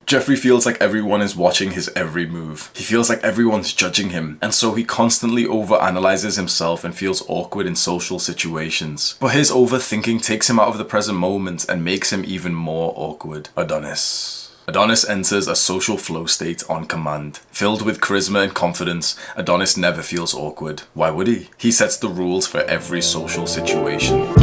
Jeffrey feels like everyone is watching his every move. He feels like everyone's judging him, and so he constantly overanalyzes himself and feels awkward in social situations. But his overthinking takes him out of the present moment and makes him even more awkward. Adonis enters a social flow state on command. Filled with charisma and confidence, Adonis never feels awkward. Why would he? He sets the rules for every social situation.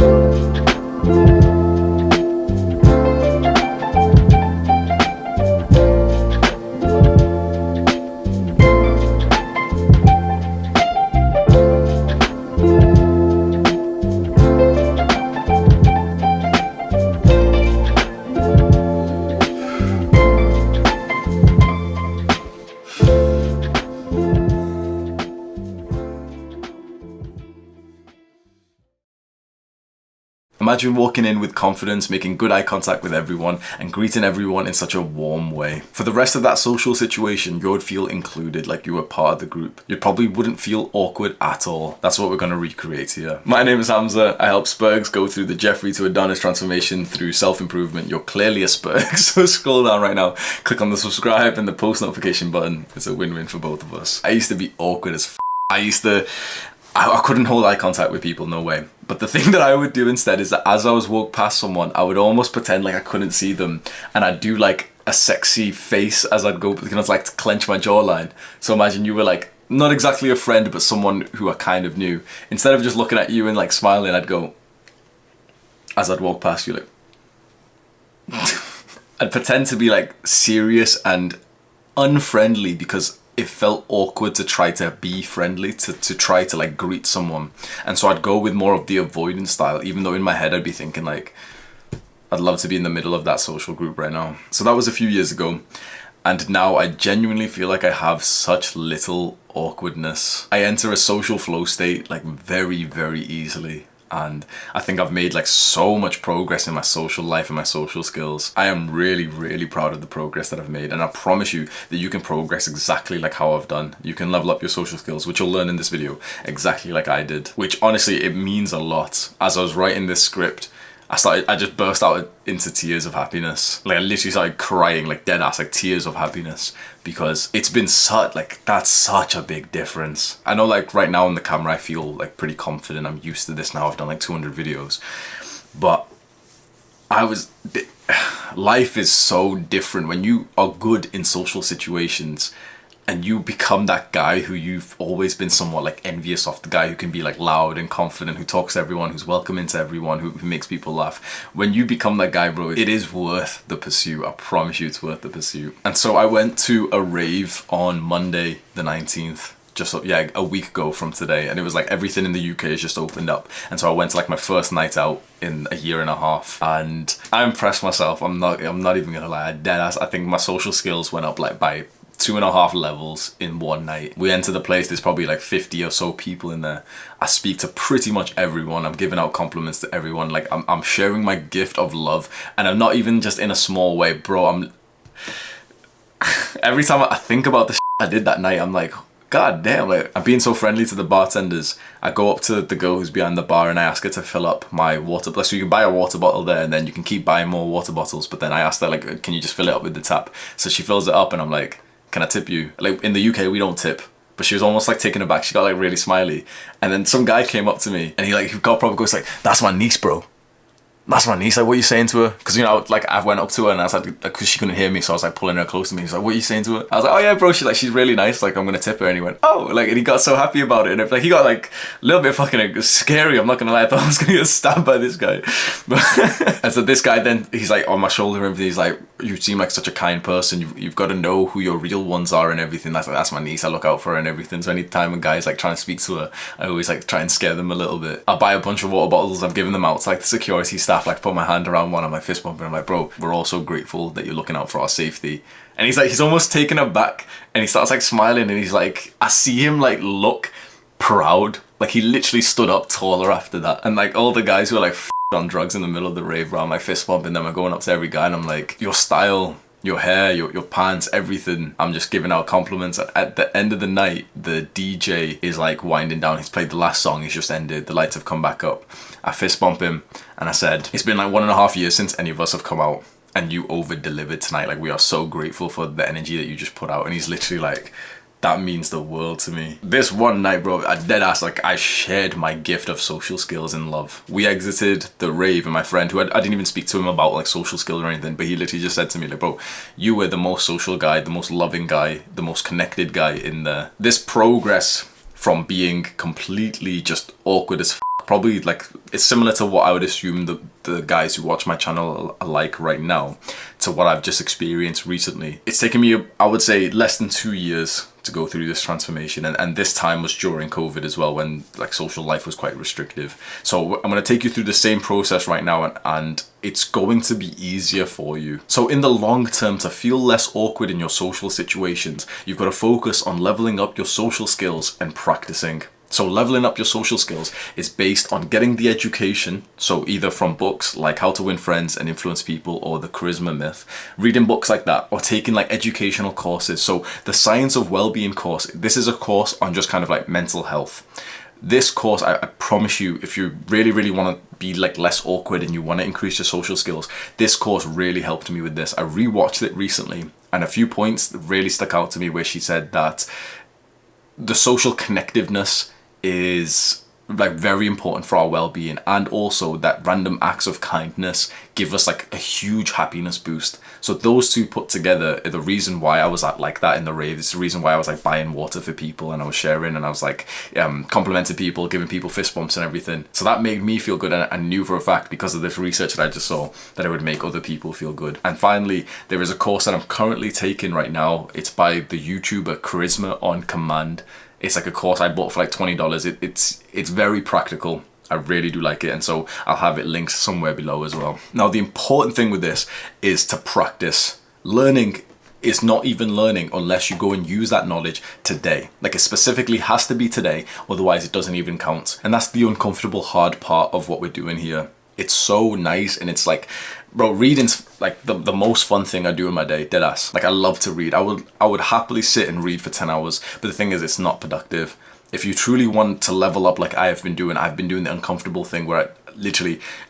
Imagine walking in with confidence, making good eye contact with everyone, and greeting everyone in such a warm way. For the rest of that social situation, you would feel included, like you were part of the group. You probably wouldn't feel awkward at all. That's what we're going to recreate here. My name is Hamza. I help Spurgs go through the Jeffrey to Adonis transformation through self-improvement. You're clearly a Spurg, so scroll down right now, click on the subscribe and the post notification button. It's a win-win for both of us. I used to be awkward as I couldn't hold eye contact with people, no way. But the thing that I would do instead is that as I was walk past someone, I would almost pretend like I couldn't see them, and I'd do like a sexy face as I'd go, because like to clench my jawline. So imagine you were like, not exactly a friend, but someone who I kind of knew. Instead of just looking at you and like smiling, I'd go, as I'd walk past you, like, I'd pretend to be like serious and unfriendly because it felt awkward to try to be friendly, to try to like greet someone. And so I'd go with more of the avoidance style, even though in my head I'd be thinking like, I'd love to be in the middle of that social group right now. So that was a few years ago. And now I genuinely feel like I have such little awkwardness. I enter a social flow state like very, very easily. And I think I've made like so much progress in my social life and my social skills. I am really, really proud of the progress that I've made. And I promise you that you can progress exactly like how I've done. You can level up your social skills, which you'll learn in this video, exactly like I did. Which honestly, it means a lot. As I was writing this script, I just burst out into tears of happiness. Like I literally started crying, like dead ass, like tears of happiness, because it's been that's such a big difference. I know like right now on the camera I feel like pretty confident. I'm used to this now. I've done like 200 videos, but life is so different when you are good in social situations and you become that guy who you've always been somewhat like envious of, the guy who can be like loud and confident, who talks to everyone, who's welcoming to everyone, who makes people laugh. When you become that guy, bro, it is worth the pursuit. I promise you it's worth the pursuit. And so I went to a rave on Monday the 19th, just a week ago from today, and it was like everything in the UK has just opened up. And so I went to like my first night out in a year and a half, and I impressed myself. I'm not even gonna lie, deadass, I think my social skills went up like by 2.5 levels in one night. We enter the place, there's probably like 50 or so people in there. I speak to pretty much everyone. I'm giving out compliments to everyone. Like I'm sharing my gift of love, and I'm not even just in a small way, bro. Every time I think about the shit I did that night, I'm like, god damn, like I'm being so friendly to the bartenders. I go up to the girl who's behind the bar and I ask her to fill up my water. So you can buy a water bottle there and then you can keep buying more water bottles. But then I asked her like, can you just fill it up with the tap? So she fills it up and I'm like, can I tip you? Like in the UK we don't tip. But she was almost like taken aback. She got like really smiley. And then some guy came up to me and he probably goes like, that's my niece, bro. That's my niece. Like, what are you saying to her? Because, you know, like I went up to her and I was like, because she couldn't hear me, so I was like pulling her close to me. He's like, what are you saying to her? I was like, oh yeah, bro, she's really nice. Like, I'm gonna tip her. And he went, oh, like, and he got so happy about it. And like, he got like a little bit fucking scary. I'm not gonna lie. I thought I was gonna get stabbed by this guy. And so this guy then, he's like on my shoulder and everything. He's like, you seem like such a kind person. You've got to know who your real ones are and everything. That's my niece. I look out for her and everything. So anytime a guy's like trying to speak to her, I always like try and scare them a little bit. I'll buy a bunch of water bottles. I've given them out to like the security staff. Like put my hand around one, on my fist bump, and I'm like, bro, we're all so grateful that you're looking out for our safety. And he's almost taken aback, and he starts like smiling, and he's like, I see him like look proud. Like he literally stood up taller after that. And like all the guys who are like on drugs in the middle of the rave around my fist bumping them, I'm going up to every guy and I'm like, your style, your hair, your pants, everything. I'm just giving out compliments. At the end of the night, the DJ is like winding down. He's played the last song, he's just ended, the lights have come back up. I fist bump him and I said, it's been like 1.5 years since any of us have come out. and you over delivered tonight. Like, we are so grateful for the energy that you just put out. And he's literally like, that means the world to me. This one night, bro, I dead ass, like, I shared my gift of social skills in love. We exited the rave, and my friend, who I didn't even speak to him about like social skills or anything, but he literally just said to me, like, bro, you were the most social guy, the most loving guy, the most connected guy in there. This progress from being completely just awkward as probably like, it's similar to what I would assume the guys who watch my channel are like right now, to what I've just experienced recently. It's taken me, I would say, less than 2 years to go through this transformation, and this time was during COVID as well, when like social life was quite restrictive. So I'm going to take you through the same process right now, and it's going to be easier for you. So in the long term, to feel less awkward in your social situations, you've got to focus on leveling up your social skills and practicing. So leveling up your social skills is based on getting the education, so either from books like How to Win Friends and Influence People or The Charisma Myth, reading books like that, or taking like educational courses. So the Science of Wellbeing course, this is a course on just kind of like mental health. This course, I promise you, if you really want to be like less awkward and you want to increase your social skills, this course really helped me with this. I rewatched it recently, and a few points really stuck out to me, where she said that the social connectiveness is like very important for our well-being, and also that random acts of kindness give us like a huge happiness boost. So those two put together are the reason why I was like that in the rave. It's the reason why I was like buying water for people, and I was sharing, and I was like complimenting people, giving people fist bumps and everything. So that made me feel good, and I knew for a fact, because of this research that I just saw, that it would make other people feel good. And finally, there is a course that I'm currently taking right now. It's by the YouTuber Charisma on Command. It's like a course I bought for like $20. It's very practical. I really do like it, and so I'll have it linked somewhere below as well. Now, the important thing with this is to practice. Learning is not even learning unless you go and use that knowledge today. Like, it specifically has to be today, otherwise it doesn't even count. And that's the uncomfortable, hard part of what we're doing here. It's so nice, and it's like, bro, reading's like the most fun thing I do in my day, deadass. Like, I love to read. I would happily sit and read for 10 hours, but the thing is, it's not productive. If you truly want to level up like I've been doing the uncomfortable thing where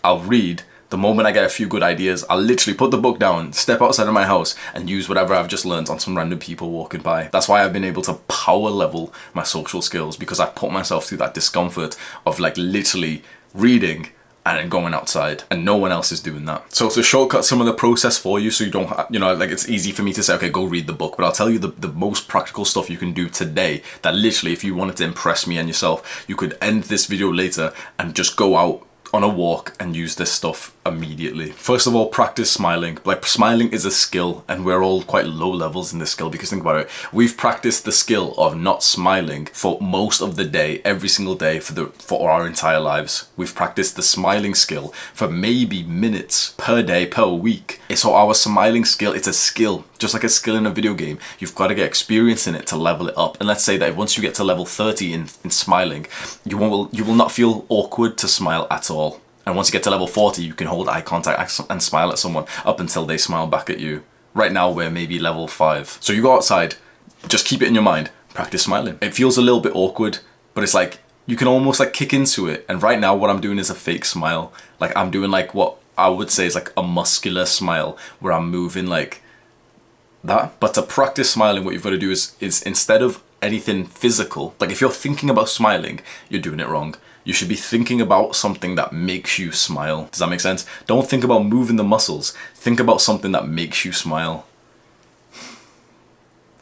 I'll read. The moment I get a few good ideas, I'll literally put the book down, step outside of my house, and use whatever I've just learned on some random people walking by. That's why I've been able to power level my social skills, because I've put myself through that discomfort of like literally reading and then going outside, and no one else is doing that. So to shortcut some of the process for you, so you don't, like, it's easy for me to say, okay, go read the book, but I'll tell you the most practical stuff you can do today, that literally, if you wanted to impress me and yourself, you could end this video later and just go out on a walk and use this stuff immediately. First of all, practice smiling. Like, smiling is a skill, and we're all quite low levels in this skill, because think about it, we've practiced the skill of not smiling for most of the day, every single day for our entire lives. We've practiced the smiling skill for maybe minutes per day, per week. So our smiling skill, it's a skill, just like a skill in a video game. You've got to get experience in it to level it up. And let's say that once you get to level 30 in smiling, you will not feel awkward to smile at all. And once you get to level 40, you can hold eye contact and smile at someone up until they smile back at you. Right now, we're maybe level 5. So you go outside, just keep it in your mind, practice smiling. It feels a little bit awkward, but it's like, you can almost like kick into it. And right now, what I'm doing is a fake smile. Like, I'm doing like what I would say is like a muscular smile, where I'm moving like that. But to practice smiling, what you've got to do is instead of anything physical, like if you're thinking about smiling, you're doing it wrong. You should be thinking about something that makes you smile. Does that make sense? Don't think about moving the muscles. Think about something that makes you smile.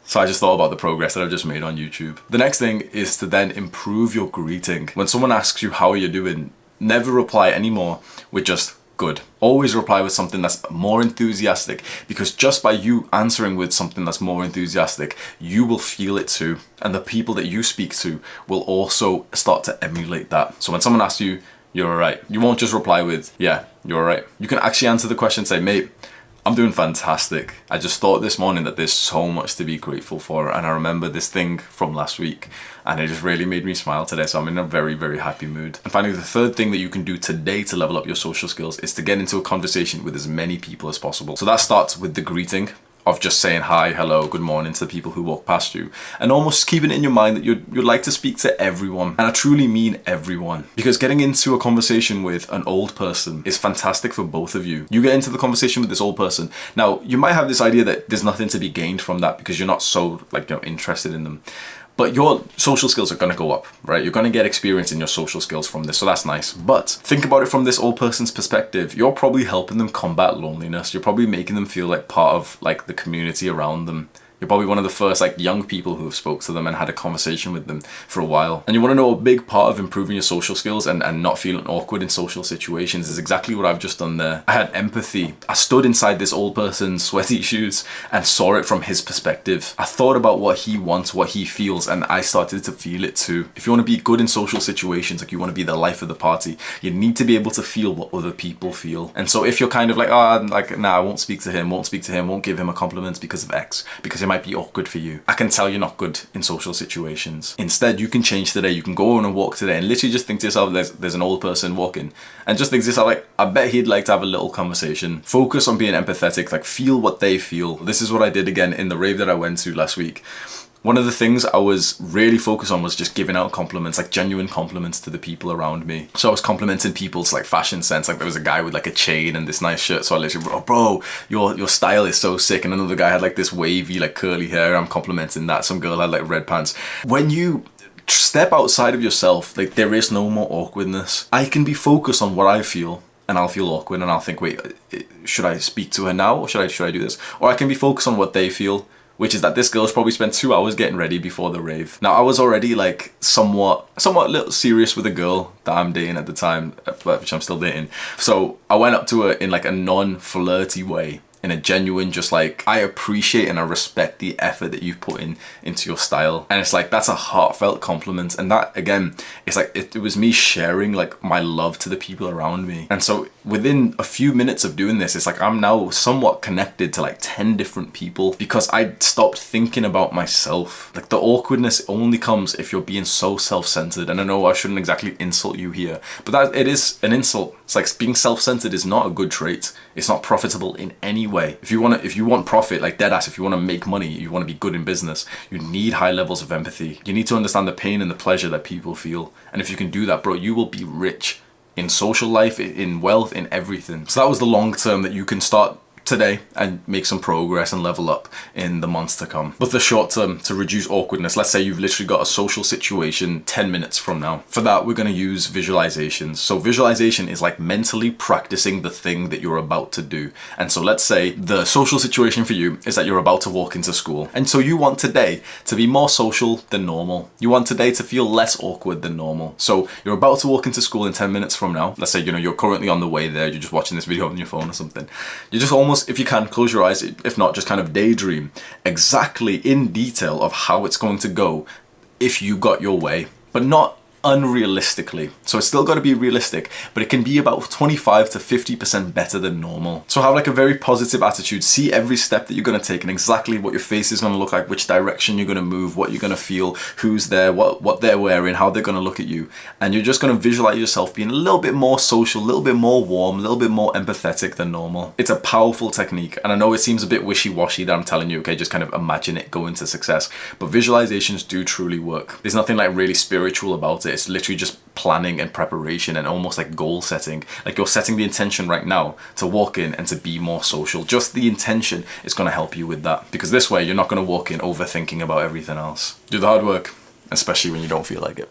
So I just thought about the progress that I've just made on YouTube. The next thing is to then improve your greeting. When someone asks you, how are you doing? Never reply anymore with just good. Always reply with something that's more enthusiastic, because just by you answering with something that's more enthusiastic, you will feel it too. And the people that you speak to will also start to emulate that. So when someone asks you, you're alright, you won't just reply with, yeah, you're alright. You can actually answer the question and say, mate, I'm doing fantastic. I just thought this morning that there's so much to be grateful for, and I remember this thing from last week, and it just really made me smile today, so I'm in a very, very happy mood. And finally, the third thing that you can do today to level up your social skills is to get into a conversation with as many people as possible. So that starts with the greeting. of just saying hi, hello, good morning to the people who walk past you, and almost keeping it in your mind that you'd like to speak to everyone. And I truly mean everyone, because getting into a conversation with an old person is fantastic for both of you. You get into the conversation with this old person. Now, you might have this idea that there's nothing to be gained from that because you're not so interested in them. But your social skills are going to go up, right? You're going to get experience in your social skills from this, so that's nice. But think about it from this old person's perspective. You're probably helping them combat loneliness. You're probably making them feel like part of like the community around them. You're probably one of the first like young people who have spoke to them and had a conversation with them for a while. And you want to know a big part of improving your social skills and not feeling awkward in social situations is exactly what I've just done there. I had empathy. I stood inside this old person's sweaty shoes and saw it from his perspective. I thought about what he wants, what he feels, and I started to feel it too. If you want to be good in social situations, like you want to be the life of the party, you need to be able to feel what other people feel. And so if you're kind of like, nah, I won't speak to him, won't give him a compliment because of X, because it might be awkward for you, I can tell you're not good in social situations. Instead, you can change today. You can go on a walk today and literally just think to yourself, there's an old person walking, and just think to yourself, like, I bet he'd like to have a little conversation. Focus on being empathetic, like feel what they feel. This is what I did again in the rave that I went to last week. One of the things I was really focused on was just giving out compliments, like genuine compliments to the people around me. So I was complimenting people's like fashion sense. Like there was a guy with like a chain and this nice shirt. So I literally, bro, your style is so sick. And another guy had like this wavy, like curly hair. I'm complimenting that. Some girl had like red pants. When you step outside of yourself, like there is no more awkwardness. I can be focused on what I feel, and I'll feel awkward and I'll think, wait, should I speak to her now or should I do this? Or I can be focused on what they feel, which is that this girl's probably spent 2 hours getting ready before the rave. Now, I was already like somewhat little serious with a girl that I'm dating at the time, which I'm still dating. So I went up to her in like a non-flirty way, in a genuine, just like, I appreciate and I respect the effort that you've put into your style. And it's like, that's a heartfelt compliment. And that, again, it's like, it was me sharing like my love to the people around me. And so within a few minutes of doing this, it's like, I'm now somewhat connected to like 10 different people because I stopped thinking about myself. Like the awkwardness only comes if you're being so self-centered. And I know I shouldn't exactly insult you here, but it is an insult. It's like being self-centered is not a good trait. It's not profitable in any way. If you want profit, like deadass, if you want to make money, you want to be good in business, you need high levels of empathy. You need to understand the pain and the pleasure that people feel. And if you can do that, bro, you will be rich in social life, in wealth, in everything. So that was the long term that you can start today and make some progress and level up in the months to come. But the short term, to reduce awkwardness, let's say you've literally got a social situation 10 minutes from now. For that, we're going to use visualizations. So visualization is like mentally practicing the thing that you're about to do. And so let's say the social situation for you is that you're about to walk into school. And so you want today to be more social than normal. You want today to feel less awkward than normal. So you're about to walk into school in 10 minutes from now. Let's say, you're currently on the way there. You're just watching this video on your phone or something. You're just almost, if you can, close your eyes. If not, just kind of daydream exactly in detail of how it's going to go if you got your way, but not unrealistically. So it's still got to be realistic, but it can be about 25 to 50% better than normal. So have like a very positive attitude. See every step that you're going to take and exactly what your face is going to look like, which direction you're going to move, what you're going to feel, who's there, what they're wearing, how they're going to look at you. And you're just going to visualize yourself being a little bit more social, a little bit more warm, a little bit more empathetic than normal. It's a powerful technique. And I know it seems a bit wishy-washy that I'm telling you, okay, just kind of imagine it, go into success. But visualizations do truly work. There's nothing like really spiritual about it. It's literally just planning and preparation and almost like goal setting. Like you're setting the intention right now to walk in and to be more social. Just the intention is going to help you with that, because this way you're not going to walk in overthinking about everything else. Do the hard work, especially when you don't feel like it.